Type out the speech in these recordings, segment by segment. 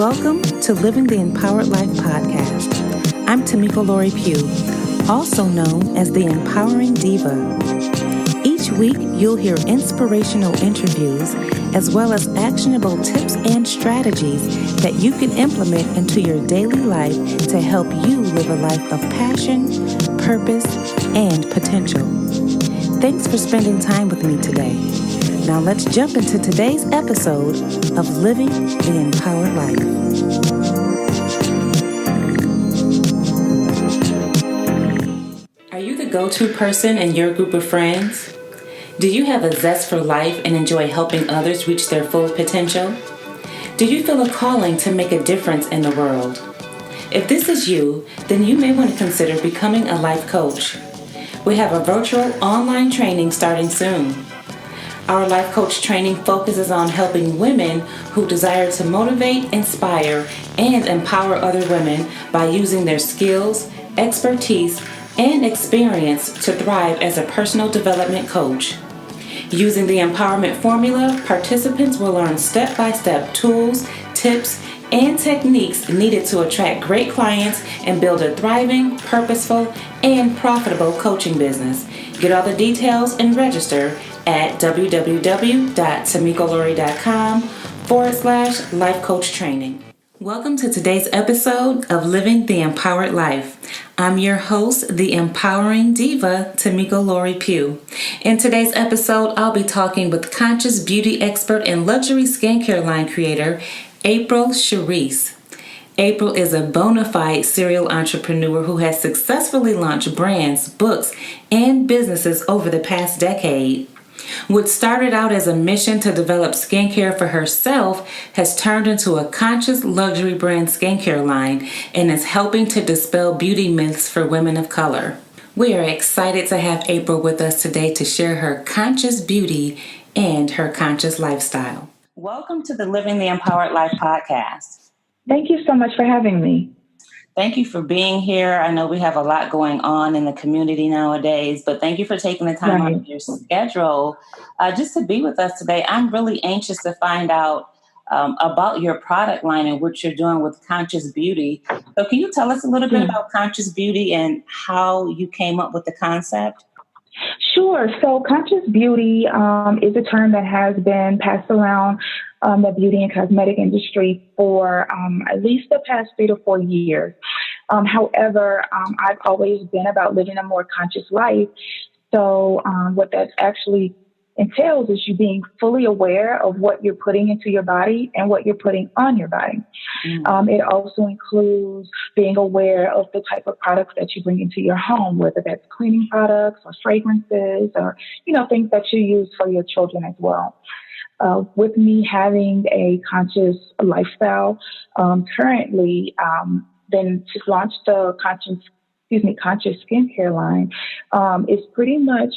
Welcome to Living the Empowered Life podcast. I'm Tamiko Pugh, also known as the Empowering Diva. Each week, you'll hear inspirational interviews as well as actionable tips and strategies that you can implement into your daily life to help you live a life of passion, purpose, and potential. Thanks for spending time with me today. Now let's jump into today's episode of Living the Empowered Life. Are you the go-to person in your group of friends? Do you have a zest for life and enjoy helping others reach their full potential? Do you feel a calling to make a difference in the world? If this is you, then you may want to consider becoming a life coach. We have a virtual online training starting soon. Our life coach training focuses on helping women who desire to motivate, inspire, and empower other women by using their skills, expertise, and experience to thrive as a personal development coach. Using the empowerment formula, participants will learn step-by-step tools, tips, and techniques needed to attract great clients and build a thriving, purposeful, and profitable coaching business. Get all the details and register at www.tamikolori.com/life coach training. Welcome to today's episode of Living the Empowered Life. I'm your host, the Empowering Diva, Tamiko Pugh. In today's episode, I'll be talking with conscious beauty expert and luxury skincare line creator, Sheris. April is a bona fide serial entrepreneur who has successfully launched brands, books, and businesses over the past decade. What started out as a mission to develop skincare for herself has turned into a conscious luxury brand skincare line and is helping to dispel beauty myths for women of color. We are excited to have April with us today to share her conscious beauty and her conscious lifestyle. Welcome to the Living the Empowered Life podcast. Thank you so much for having me. Thank you for being here. I know we have a lot going on in the community nowadays, but thank you for taking the time out of your schedule just to be with us today. I'm really anxious to find out about your product line and what you're doing with Conscious Beauty. So can you tell us a little bit about Conscious Beauty and how you came up with the concept? Sure. So conscious beauty is a term that has been passed around the beauty and cosmetic industry for at least the past 3 to 4 years. However, I've always been about living a more conscious life. So what that actually entails is you being fully aware of what you're putting into your body and what you're putting on your body. It also includes being aware of the type of products that you bring into your home, whether that's cleaning products or fragrances or, things that you use for your children as well. With me having a conscious lifestyle, currently, then to launch the conscious skincare line is pretty much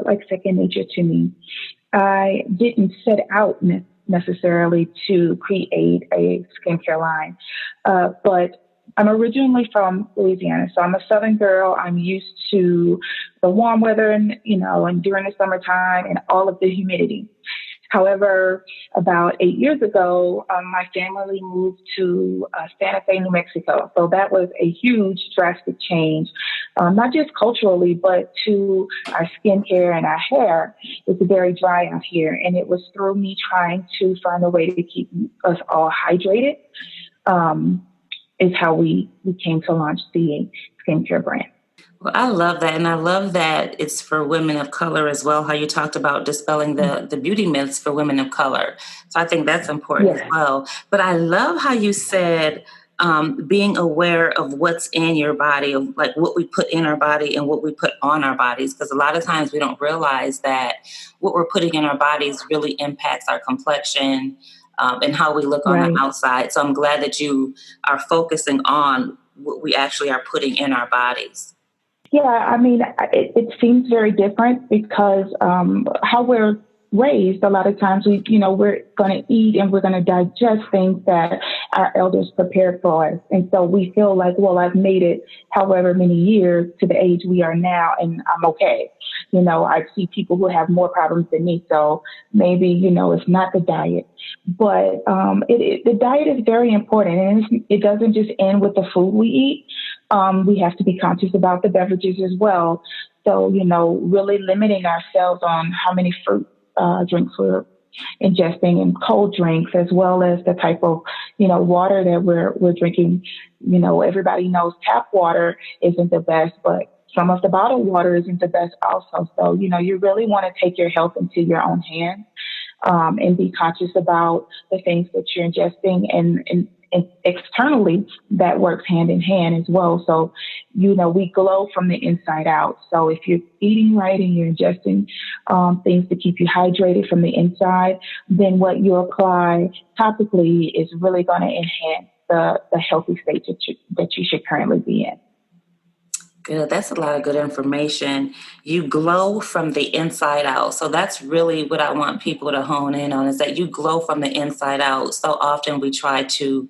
like second nature to me. I didn't set out necessarily to create a skincare line, but I'm originally from Louisiana, so I'm a Southern girl. I'm used to the warm weather and during the summertime and all of the humidity. However, about 8 years ago, my family moved to Santa Fe, New Mexico. So that was a huge, drastic change, not just culturally, but to our skincare and our hair. It's very dry out here. And it was through me trying to find a way to keep us all hydrated is how we came to launch the skincare brand. Well, I love that. And I love that it's for women of color as well, how you talked about dispelling the beauty myths for women of color. So I think that's important as well. But I love how you said being aware of what's in your body, of like what we put in our body and what we put on our bodies. Because a lot of times we don't realize that what we're putting in our bodies really impacts our complexion and how we look on the outside. So I'm glad that you are focusing on what we actually are putting in our bodies. Yeah, I mean, it seems very different because how we're raised, a lot of times we're going to eat and we're going to digest things that our elders prepared for us. And so we feel like, well, I've made it however many years to the age we are now, and I'm okay. I see people who have more problems than me. So maybe, it's not the diet, but the diet is very important. And it doesn't just end with the food we eat. We have to be conscious about the beverages as well. So, really limiting ourselves on how many fruit drinks we're ingesting and cold drinks, as well as the type of, water that we're drinking. Everybody knows tap water isn't the best, but some of the bottled water isn't the best also. So, you really want to take your health into your own hands, and be conscious about the things that you're ingesting, and externally that works hand in hand as well. So, we glow from the inside out. So if you're eating right and you're ingesting things to keep you hydrated from the inside, then what you apply topically is really going to enhance the healthy state that you should currently be in. Good. That's a lot of good information. You glow from the inside out. So that's really what I want people to hone in on, is that you glow from the inside out. So often we try to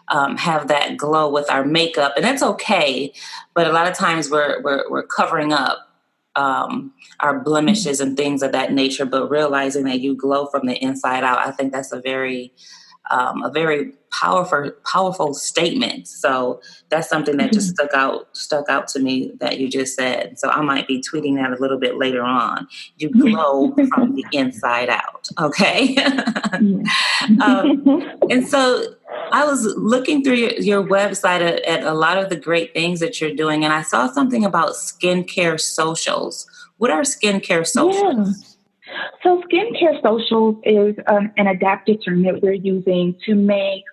have that glow with our makeup, and that's okay. But a lot of times we're covering up our blemishes and things of that nature. But realizing that you glow from the inside out, I think that's a very powerful statement. So that's something that just stuck out to me that you just said. So I might be tweeting that a little bit later on. You glow from the inside out. Okay. And so I was looking through your website at a lot of the great things that you're doing, and I saw something about skincare socials. What are skincare socials? Yeah. So skincare socials is an adaptive term that we're using to make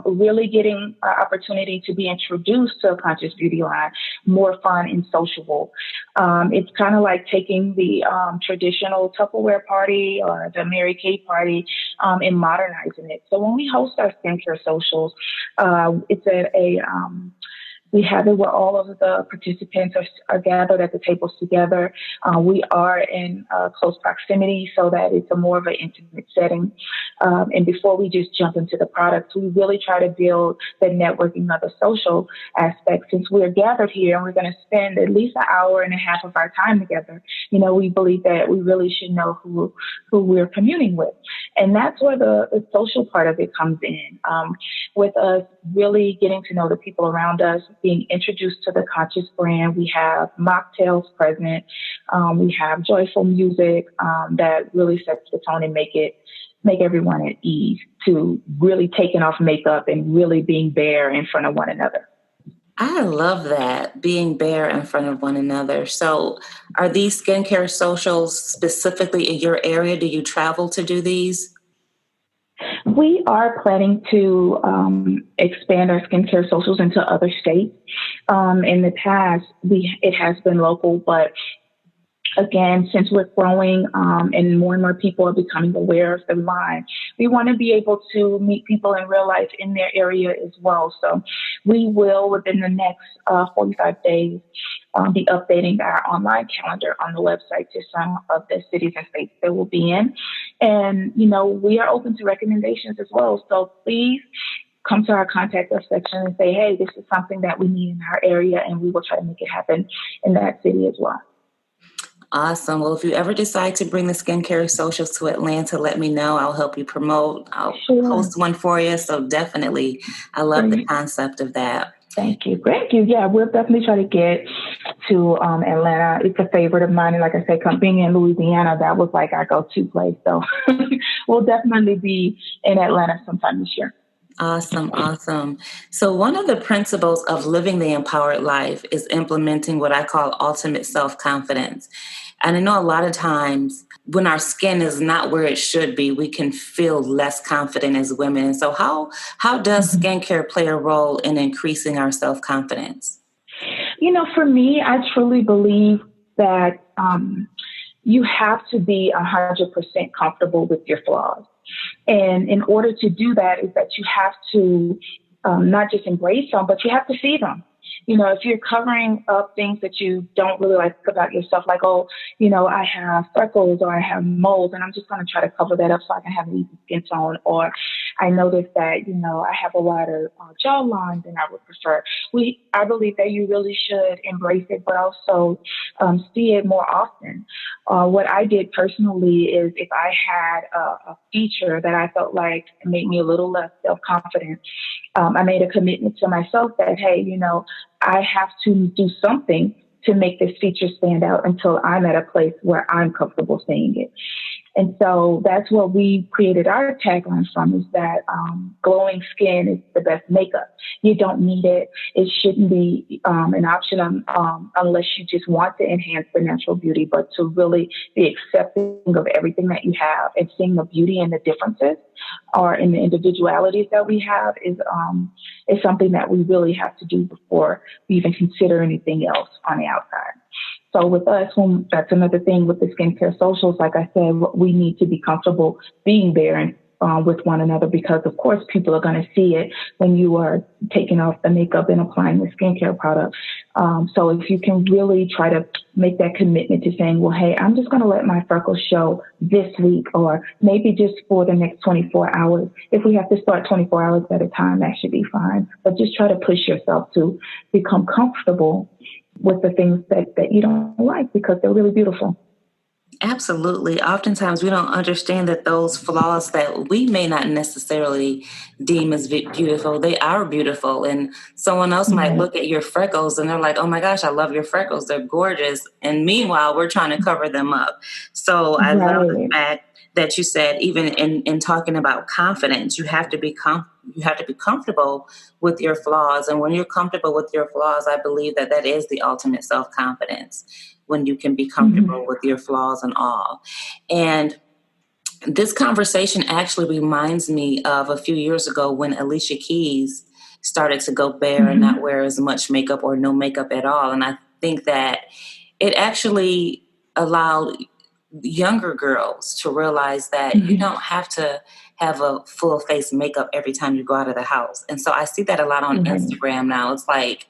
really getting an opportunity to be introduced to a conscious beauty line more fun and sociable. It's kind of like taking the traditional Tupperware party or the Mary Kay party and modernizing it. So when we host our skincare socials, it's we have it where all of the participants are gathered at the tables together. We are in close proximity so that it's a more of an intimate setting. And before we just jump into the products, we really try to build the networking of the social aspect. Since we're gathered here and we're going to spend at least an hour and a half of our time together, we believe that we really should know who we're communing with. And that's where the social part of it comes in, with us really getting to know the people around us, being introduced to the conscious brand. We have mocktails present. We have joyful music that really sets the tone and make everyone at ease to really taking off makeup and really being bare in front of one another. I love that, being bare in front of one another. So are these skincare socials specifically in your area? Do you travel to do these? We are planning to expand our skincare socials into other states. In the past, it has been local, but again, since we're growing and more people are becoming aware of the line, we want to be able to meet people in real life in their area as well. So we will, within the next 45 days, be updating our online calendar on the website to some of the cities and states that we'll be in. And, we are open to recommendations as well. So please come to our contact us section and say, hey, this is something that we need in our area, and we will try to make it happen in that city as well. Awesome. Well, if you ever decide to bring the skincare socials to Atlanta, let me know. I'll help you promote. I'll post one for you. So definitely, I love the concept of that. Thank you. Yeah, we'll definitely try to get to Atlanta. It's a favorite of mine. And like I said, being in Louisiana, that was like our go-to place. So we'll definitely be in Atlanta sometime this year. Awesome. So one of the principles of living the empowered life is implementing what I call ultimate self-confidence. And I know a lot of times when our skin is not where it should be, we can feel less confident as women. And so how does skincare play a role in increasing our self-confidence? For me, I truly believe that you have to be 100% comfortable with your flaws. And in order to do that is that you have to not just embrace them, but you have to see them. If you're covering up things that you don't really like about yourself, like, I have freckles or I have moles and I'm just going to try to cover that up so I can have an easy skin tone, or I noticed that, I have a wider jawline than I would prefer. I believe that you really should embrace it, but also see it more often. What I did personally is if I had a feature that I felt like made me a little less self confident, I made a commitment to myself that, hey, I have to do something to make this feature stand out until I'm at a place where I'm comfortable saying it. And so that's what we created our tagline from, is that glowing skin is the best makeup. You don't need it. It shouldn't be an option unless you just want to enhance the natural beauty, but to really be accepting of everything that you have and seeing the beauty and the differences or in the individualities that we have is something that we really have to do before we even consider anything else on the outside. So with us, that's another thing with the skincare socials. Like I said, we need to be comfortable being there and with one another, because of course people are going to see it when you are taking off the makeup and applying the skincare product. So if you can really try to make that commitment to saying, well, hey, I'm just going to let my freckles show this week, or maybe just for the next 24 hours. If we have to start 24 hours at a time, that should be fine. But just try to push yourself to become comfortable with the things that you don't like, because they're really beautiful. Absolutely. Oftentimes we don't understand that those flaws that we may not necessarily deem as beautiful, they are beautiful. And someone else might look at your freckles and they're like, oh my gosh, I love your freckles. They're gorgeous. And meanwhile, we're trying to cover them up. So I love the fact that you said, even in talking about confidence, you have to be comfortable with your flaws. And when you're comfortable with your flaws, I believe that is the ultimate self-confidence, when you can be comfortable with your flaws and all. And this conversation actually reminds me of a few years ago when Alicia Keys started to go bare and not wear as much makeup or no makeup at all. And I think that it actually allowed younger girls to realize that you don't have to have a full face makeup every time you go out of the house. And so I see that a lot on Instagram now. It's like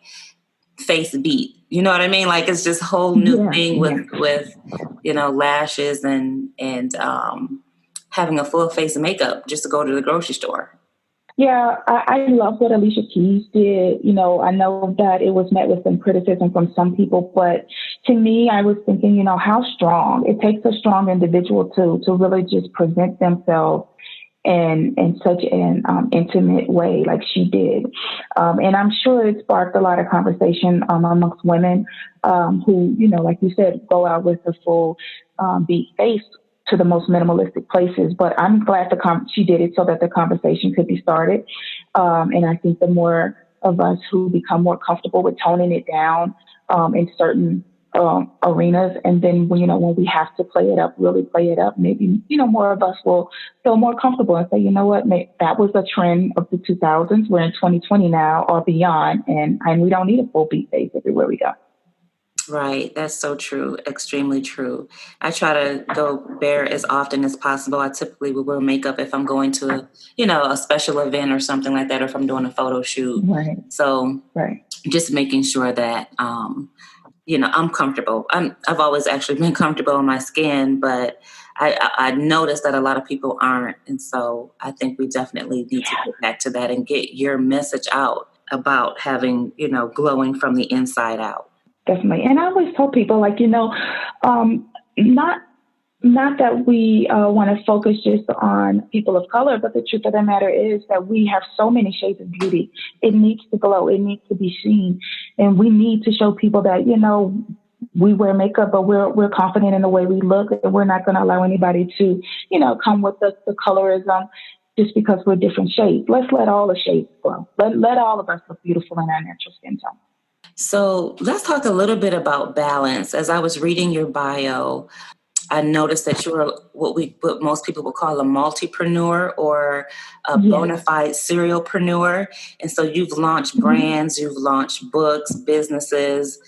face beat, you know what I mean? Like it's this whole new thing with lashes and having a full face of makeup just to go to the grocery store. Yeah, I love what Alicia Keys did. I know that it was met with some criticism from some people, but to me, I was thinking, how strong. It takes a strong individual to really just present themselves in such an intimate way like she did. And I'm sure it sparked a lot of conversation amongst women who, like you said, go out with a full beat face to the most minimalistic places. But I'm glad she did it so that the conversation could be started. And I think the more of us who become more comfortable with toning it down in certain arenas, and then when we have to really play it up, maybe more of us will feel more comfortable and say, you know what, that was a trend of the 2000s. We're in 2020 now or beyond, and we don't need a full beat face everywhere we go. Right. That's so true. Extremely true. I try to go bare as often as possible. I typically will wear makeup if I'm going to, a special event or something like that, or if I'm doing a photo shoot. Right. So just making sure that, I'm comfortable. I've always actually been comfortable in my skin, but I noticed that a lot of people aren't. And so I think we definitely need to get back to that and get your message out about having, glowing from the inside out. Definitely. And I always tell people, not that we want to focus just on people of color, but the truth of the matter is that we have so many shades of beauty. It needs to glow. It needs to be seen. And we need to show people that, we wear makeup, but we're confident in the way we look, and we're not going to allow anybody to, come with the colorism just because we're different shades. Let's let all the shades glow. Let all of us look beautiful in our natural skin tone. So let's talk a little bit about balance. As I was reading your bio, I noticed that you're what most people would call a multipreneur or a bona fide serialpreneur. And so you've launched brands, you've launched books, businesses,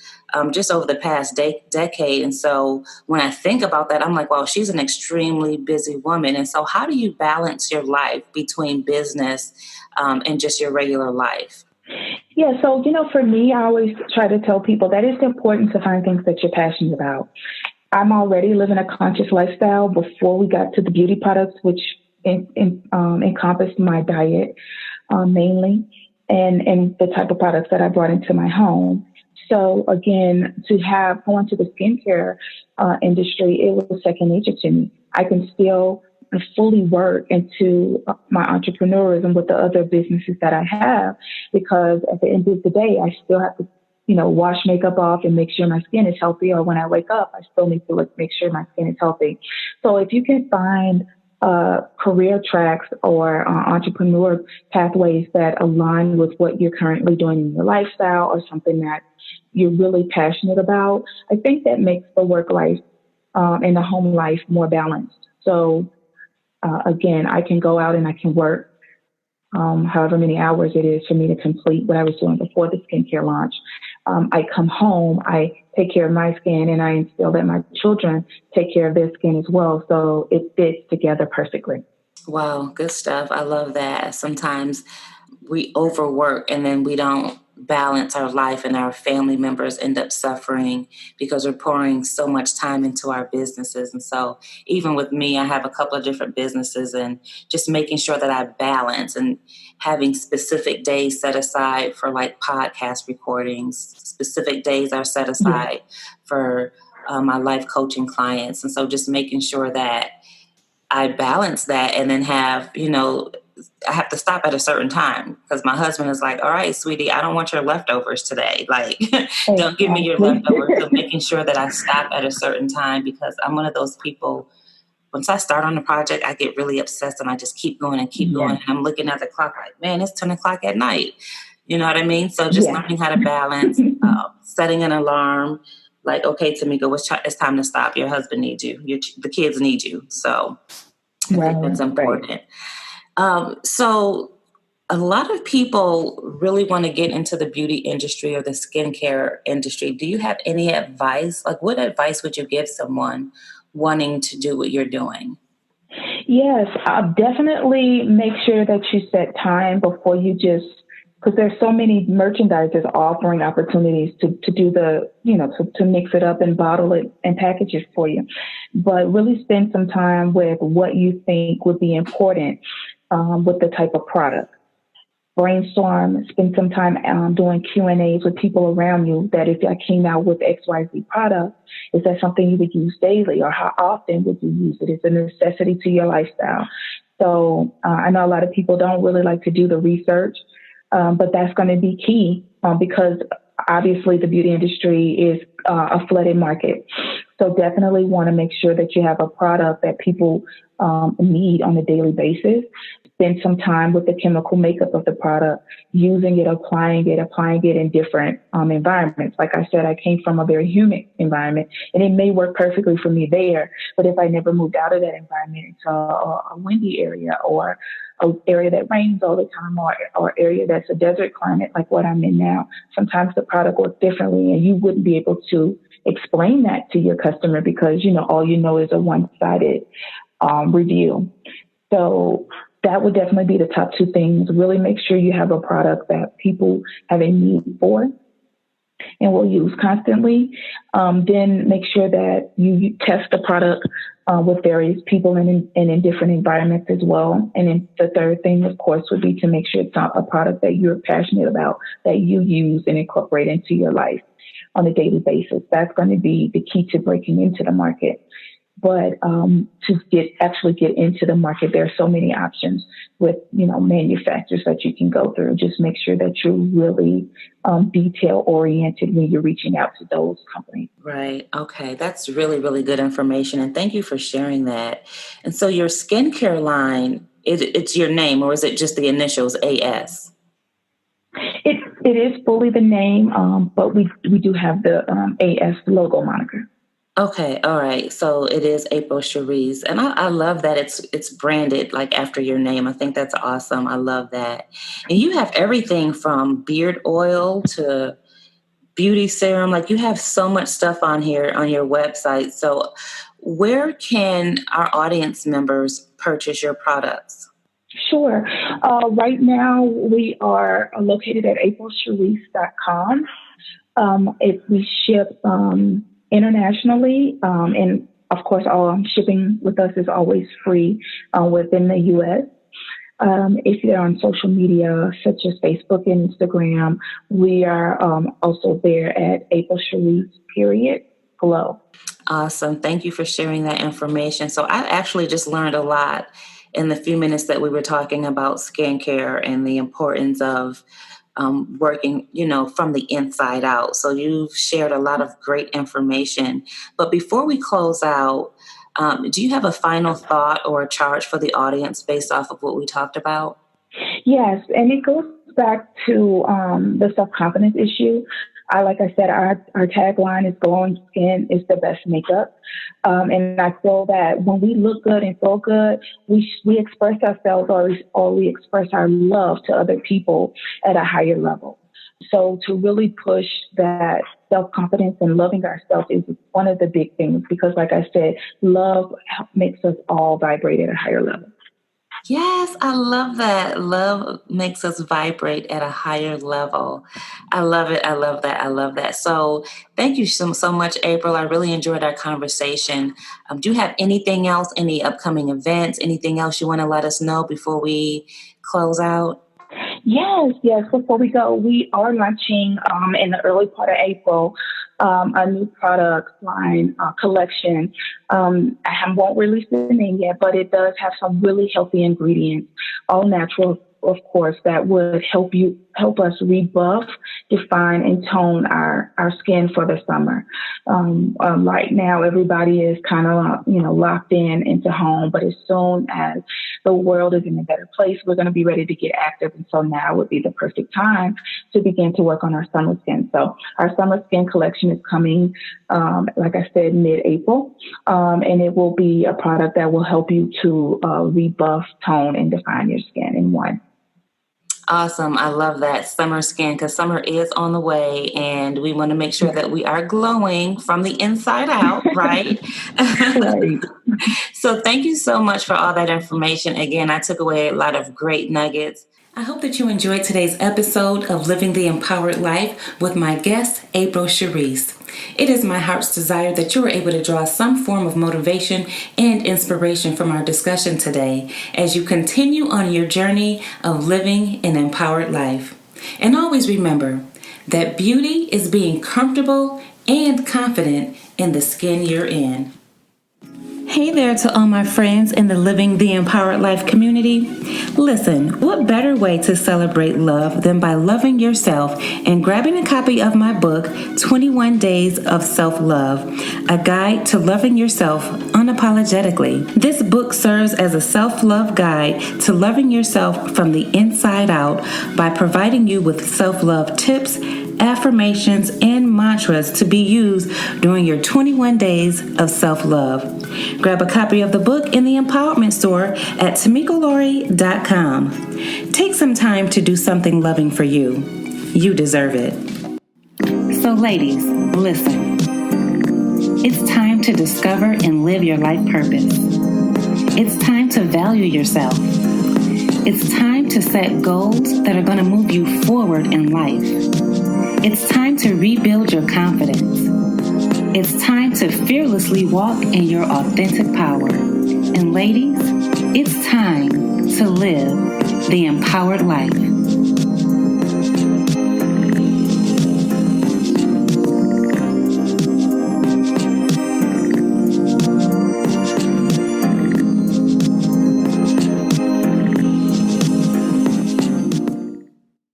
just over the past decade. And so when I think about that, I'm like, wow, she's an extremely busy woman. And so how do you balance your life between business and just your regular life? Yeah, so, for me, I always try to tell people that it's important to find things that you're passionate about. I'm already living a conscious lifestyle before we got to the beauty products, which encompassed my diet mainly, and the type of products that I brought into my home. So again, to have go into the skincare industry, it was second nature to me. I can still fully work into my entrepreneurism with the other businesses that I have, because at the end of the day, I still have to, wash makeup off and make sure my skin is healthy. Or when I wake up, I still need to make sure my skin is healthy. So if you can find career tracks or entrepreneur pathways that align with what you're currently doing in your lifestyle, or something that you're really passionate about, I think that makes the work life and the home life more balanced. So again, I can go out and I can work however many hours it is for me to complete what I was doing before the skincare launch. I come home, I take care of my skin, and I instill that my children take care of their skin as well. So it fits together perfectly. Wow, good stuff. I love that. Sometimes we overwork and then we don't balance our life, and our family members end up suffering because we're pouring so much time into our businesses. And so even with me, I have a couple of different businesses, and just making sure that I balance and having specific days set aside for like podcast recordings, specific days are set aside for my life coaching clients. And so just making sure that I balance that, and then I have to stop at a certain time, because my husband is like, all right, sweetie, I don't want your leftovers today. Like, don't give me your leftovers. So making sure that I stop at a certain time, because I'm one of those people, once I start on the project, I get really obsessed and I just keep going and keep going. And I'm looking at the clock like, man, it's 10 o'clock at night. You know what I mean? So just learning how to balance, setting an alarm, like, okay, Tamiko, it's time to stop. Your husband needs you. The kids need you. So I think that's important. So a lot of people really want to get into the beauty industry or the skincare industry. Do you have any advice? Like, what advice would you give someone wanting to do what you're doing? Yes, definitely make sure that you set time before you because there's so many merchandisers offering opportunities to do to mix it up and bottle it and package it for you. But really spend some time with what you think would be important with the type of product. Brainstorm, spend some time doing Q&As with people around you, that if I came out with XYZ product, is that something you would use daily, or how often would you use it? It's a necessity to your lifestyle. So I know a lot of people don't really like to do the research, but that's going to be key because obviously the beauty industry is a flooded market. So definitely want to make sure that you have a product that people need on a daily basis. Spend some time with the chemical makeup of the product, using it, applying it in different environments. Like I said, I came from a very humid environment, and it may work perfectly for me there. But if I never moved out of that environment into a windy area, or an area that rains all the time, or area that's a desert climate like what I'm in now, sometimes the product works differently, and you wouldn't be able to explain that to your customer, because all you know is a one-sided review. So that would definitely be the top two things. Really make sure you have a product that people have a need for and will use constantly. Then make sure that you test the product with various people and in different environments as well. And then the third thing, of course, would be to make sure it's not a product that you're passionate about, that you use and incorporate into your life on a daily basis. That's going to be the key to breaking into the market. But to actually get into the market, there are so many options with manufacturers that you can go through. Just make sure that you're really detail oriented when you're reaching out to those companies. Right. Okay. That's really, really good information. And thank you for sharing that. And so your skincare line, it's your name, or is it just the initials AS? It is fully the name, but we do have the AS logo moniker. Okay, all right. So it is April Sheris, and I love that it's branded like after your name. I think that's awesome. I love that. And you have everything from beard oil to beauty serum. Like, you have so much stuff on here on your website. So where can our audience members purchase your products? Sure. Right now we are located at aprilcherise.com. If we ship internationally, and Of course, all shipping with us is always free within the U.S. If you're on social media such as Facebook and Instagram, we are also there at April Sheris, _glow. Awesome. Thank you for sharing that information. So I actually just learned a lot in the few minutes that we were talking about skincare and the importance of working, from the inside out. So you've shared a lot of great information. But before we close out, do you have a final thought or a charge for the audience based off of what we talked about? Yes, and it goes back to the self-confidence issue. Like I said, our tagline is glowing skin is the best makeup. And I feel that when we look good and feel good, we express ourselves or we express our love to other people at a higher level. So to really push that self-confidence and loving ourselves is one of the big things because, like I said, love makes us all vibrate at a higher level. Yes, I love that. Love makes us vibrate at a higher level. I love it. I love that. I love that. So thank you so much, April. I really enjoyed our conversation. Do you have anything else, any upcoming events, anything else you want to let us know before we close out? Yes. Before we go, we are launching in the early part of April a new product line collection. I won't release the name yet, but it does have some really healthy ingredients, all natural, of course, that would help us rebuff, define, and tone our skin for the summer. Right now, everybody is kind of locked into home, but as soon as the world is in a better place, we're going to be ready to get active, and so now would be the perfect time to begin to work on our summer skin. So our summer skin collection is coming, like I said, mid-April, and it will be a product that will help you to rebuff, tone, and define your skin in one. Awesome. I love that. Summer skin, because summer is on the way and we want to make sure that we are glowing from the inside out, right? Right. So thank you so much for all that information. Again, I took away a lot of great nuggets. I hope that you enjoyed today's episode of Living the Empowered Life with my guest, April Sheris. It is my heart's desire that you are able to draw some form of motivation and inspiration from our discussion today as you continue on your journey of living an empowered life. And always remember that beauty is being comfortable and confident in the skin you're in. Hey there to all my friends in the Living the Empowered Life community. Listen, what better way to celebrate love than by loving yourself and grabbing a copy of my book, 21 Days of Self-Love, a guide to loving yourself unapologetically. This book serves as a self-love guide to loving yourself from the inside out by providing you with self-love tips, affirmations, and mantras to be used during your 21 days of self-love. Grab a copy of the book in the Empowerment Store at tamikolori.com. Take some time to do something loving for you. You deserve it. So ladies, listen. It's time to discover and live your life purpose. It's time to value yourself. It's time to set goals that are going to move you forward in life. It's time to rebuild your confidence. It's time to fearlessly walk in your authentic power. And ladies, it's time to live the empowered life.